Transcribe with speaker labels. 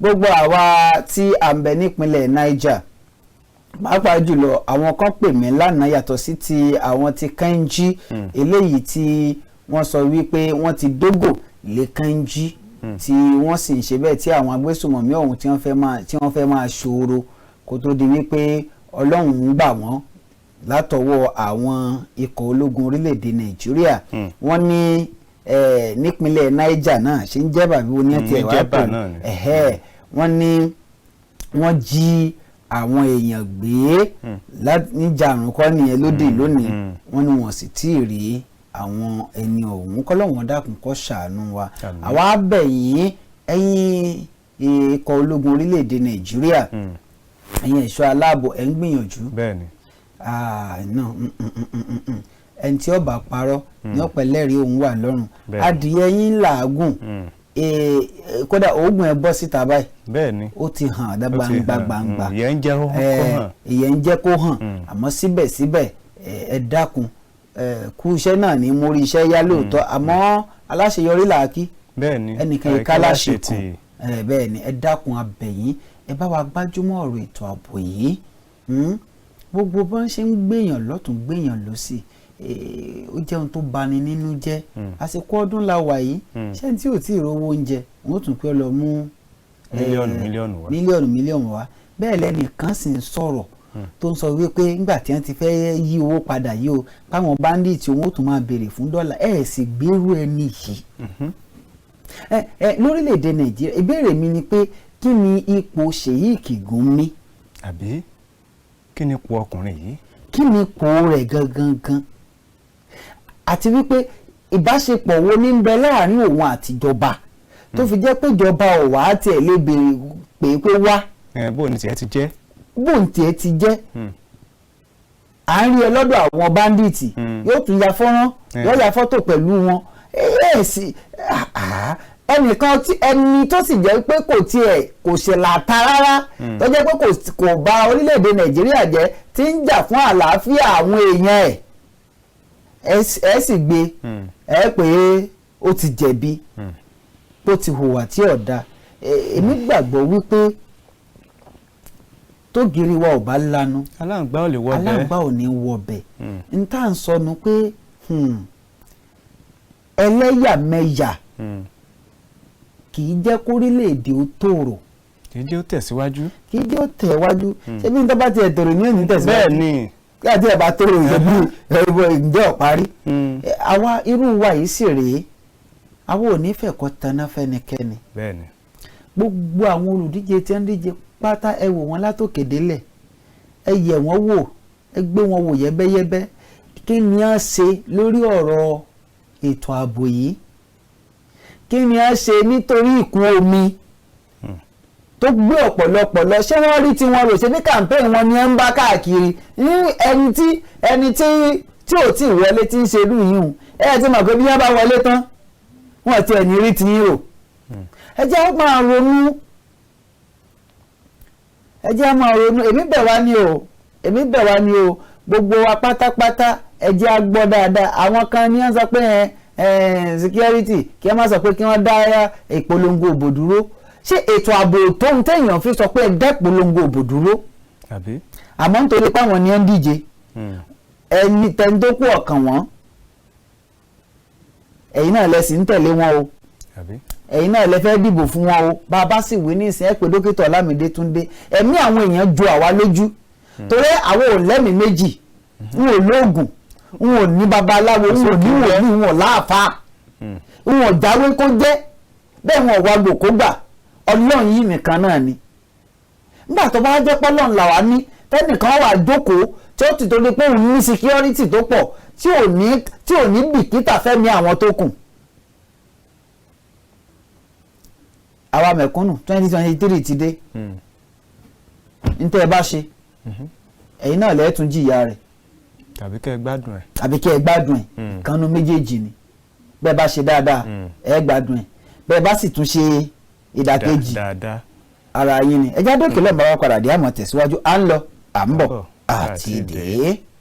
Speaker 1: gbogbo àwa tí à ń bẹ nípínlẹ̀ Niger pàápàá jùlọ àwọn kan pè mí lánàá yàtọ̀ sí ti àwọn ti Kanji eléyìí tí wọ́n sọ wípé wọ́n ti dógò lé Kanji tí wọ́n sì ń ṣe bẹ́ẹ̀ tí àwọn agbésùmọ̀mí ọ̀hún tí wọ́n fẹ́ máa ṣòro kó tó di wípé Ọlọ́run ń gbà wọ́n látọwọ́ àwọn ikọ̀ ológun orílẹ̀-èdè Nàìjíríà wọ́n ní nípínlẹ̀ Niger náà ṣe ń jẹ́ bàbí oní ẹ̀tì ẹ̀wà pẹ̀lú wọ́n ní wọ́n jí àwọn èèyàn gbé níjàrún kọ́ nìyẹn lóde lónìí wọ́n ní wọ́n sì tí ì rí àwọn ẹni ọ̀hún kọ́lọ́wọ́n dákun kó ṣàánú wa àwa bẹ̀ yín ẹ̀yin ikọ̀ ológun orílẹ̀-èdè Nàìjíríà ẹ̀yin ẹ̀ṣọ́ aláàbò ẹ̀ ń gbìyànjú ẹni tí ó bá parọ́ ní ọ̀pẹ lẹ́rìí òun wà lọ́rùn adìyẹ yín làágùn kódà oògùn ẹ bọ́ síta báyìí
Speaker 2: bẹ́ẹ̀ni
Speaker 1: ó ti hàn gbangba
Speaker 2: ìyẹn ń jẹ́ kó hàn
Speaker 1: ìyẹn ń jẹ́ kó hàn àmọ́ síbẹ̀síbẹ̀ ẹ dákun kú iṣẹ́ náà ní mórí iṣẹ́ yá lóòótọ́ àmọ́ aláṣeyọrí làákí ẹnìkan ìka láṣekùn bẹ́ẹ̀ni ẹ dákun abẹ̀yìn ẹ bá wa gbájúmọ́ ọ̀rọ̀ ètò ààbò yìí gbogbo bá ń ṣe ń gbèyàn lọ́tún gbèyàn lọ́sì ó jẹ́ ohun tó bani nínú jẹ́ àsìkò ọdún la wà yìí ṣé tí ò tí ì rówó oúnjẹ wọ́n tún pé lọ mú mílíọ̀nù wá bẹ́ẹ̀ lẹ́nìkan sì ń sọ̀rọ̀ tó ń sọ wípé nígbà tí wọ́n ti fẹ́ yí owó padà yìí o káwọn báńdíìtì owó tún máa béèrè fún dọ́là ẹ̀ sì gbérú ẹni yìí lórílẹ̀‐èdè Nàìjíríà ìbéèrè mi ni pé kí ni ipò Sheikh Gumi
Speaker 2: àbí kí ni ipò ọkùnrin yìí
Speaker 1: kí ni ipò rẹ̀ gangan àti wípé ìbáṣepọ̀ wo ní ń bẹ láàrin òun àtijọba tó fi jẹ́ pé ìjọba ò wá tiẹ̀ lè béèrè pé wá.
Speaker 2: bóun tiẹ̀ ti jẹ́.
Speaker 1: bóun tiẹ̀ ti jẹ́. à ń rí ẹ lọ́dọ̀ àwọn báńdíìtì yóò tún ya fọ́nrán yóò ya fọ́tò pẹ̀lú wọn ẹnìkan ẹni tó sì jẹ́ pé kò ṣèlàta rárá tó jẹ́ pé kò bà orílẹ̀-èdè Nàìjíríà jẹ́ tí ń jà fún àlàáfíà àwọn èèyàn ẹ sì gbé ẹ pé ó ti jẹ̀bi bó ti hùwà tí ọ̀dà èmi gbàgbọ́ wípé tó giri wa ò bá lanu
Speaker 2: aláǹgbá ò lè wọ bẹ́ẹ̀
Speaker 1: aláǹgbá ò ní wọ bẹ́ẹ̀ n tá à ń sọnù pé ẹlẹ́yàmẹ̀yà kì í jẹ́ kórílẹ̀-èdè ó tòrò
Speaker 2: kì í jẹ́ ó tẹ̀síwájú
Speaker 1: ṣé bí n tó bá tiẹ̀ tòrò ní òní tẹ̀síwájú
Speaker 2: bẹ́ẹ̀ ni
Speaker 1: kí àti ẹ̀ bá tòrò ìjọba ǹjẹ́ ọ̀parí àwa irú wa yìí sì rèé àwa ò ní fẹ́ kọ́ taná fẹ́nikẹ́ni gbogbo àwọn olùdíje tí wọ́n ń díje pátá ẹ wò wọ́n látòkè délẹ̀ ẹ yẹ̀ wọ́n wò ẹ gbé wọn wò yẹ́bẹ́yẹ́bẹ́ kí ni a ṣe lórí ọ̀rọ̀ ètò ààbò yìí kí ni a ṣe nítorí ìkún omi tó gbé ọ̀pọ̀lọpọ̀ lọ ṣé wọ́n rí tí wọ́n rò ṣe ní campaign wọn ni ẹ ń bá káàkiri ní ẹni tí ò tí ì wọlé tí ń ṣe irú yìí hùn ẹ ti mọ̀ pé bí wọ́n bá wọlé tán wọ́n ti ẹ̀ní rí ti yín rò ẹ jẹ́ máa ronú èmi bẹ̀ wá ní o gbogbo wa pátápátá ẹ jẹ́ á gbọ́ dáadáa àwọn kan ní wọ́n sọ pé security kí ẹ má sọ pé kí wọ́n dá ìpolongo òbò dúró ṣé ètò ààbò tóun téèyàn fi sọ pé ẹ dá ìpolongo òbò dúró àmọ́ nítorí páwọn ni ẹ ń díje ẹni tẹni tó kú ọ̀kan wọn ẹ̀yin náà lẹ sì ń tẹ̀lé wọn o ẹ̀yin náà lẹ fẹ́ dìbò fún wọn o bá a bá sì wí ní ìsìn ẹ pé dókítà Ọlámídé Túndé ẹ̀mí àwọn èèyàn ju àwa lójú torí àwọn ò lẹ́mìí méjì n ò lóògùn n ò ní babaláwo n ò ní wòlíì n ò láàfáà n ò jáwé kó jẹ́ bẹ́ẹ̀ wọn ò wá gbò kó gbà Ọlọ́run yìí nìkan náà ni nígbà tó bá jẹ́ pọ́lọ́run làwa ní tẹ́nìkan wà jókòó tí ó ti torí pé òun ní security tó pọ̀ tí ò ní bìkítà fẹ́mi àwọn tó kù. àwa mẹ̀kúnnù 2023 ti dé nítorí ẹ bá ṣe ẹ̀yin náà lẹ́ẹ̀tún jìyà rẹ̀
Speaker 2: tàbí kẹ́ ẹ gbádùn ẹ̀ kánú méjèèjì ni bẹ́ẹ̀ bá ṣe dáadáa ẹ gbádùn ẹ̀ bẹ́ẹ̀ bá sì tún ṣe ìdàkejì ara yín ni ẹjá dókè lọ́mọ wa padà dé àmọ́ tẹ̀síwájú à ń lọ à ń bọ̀ àti dé.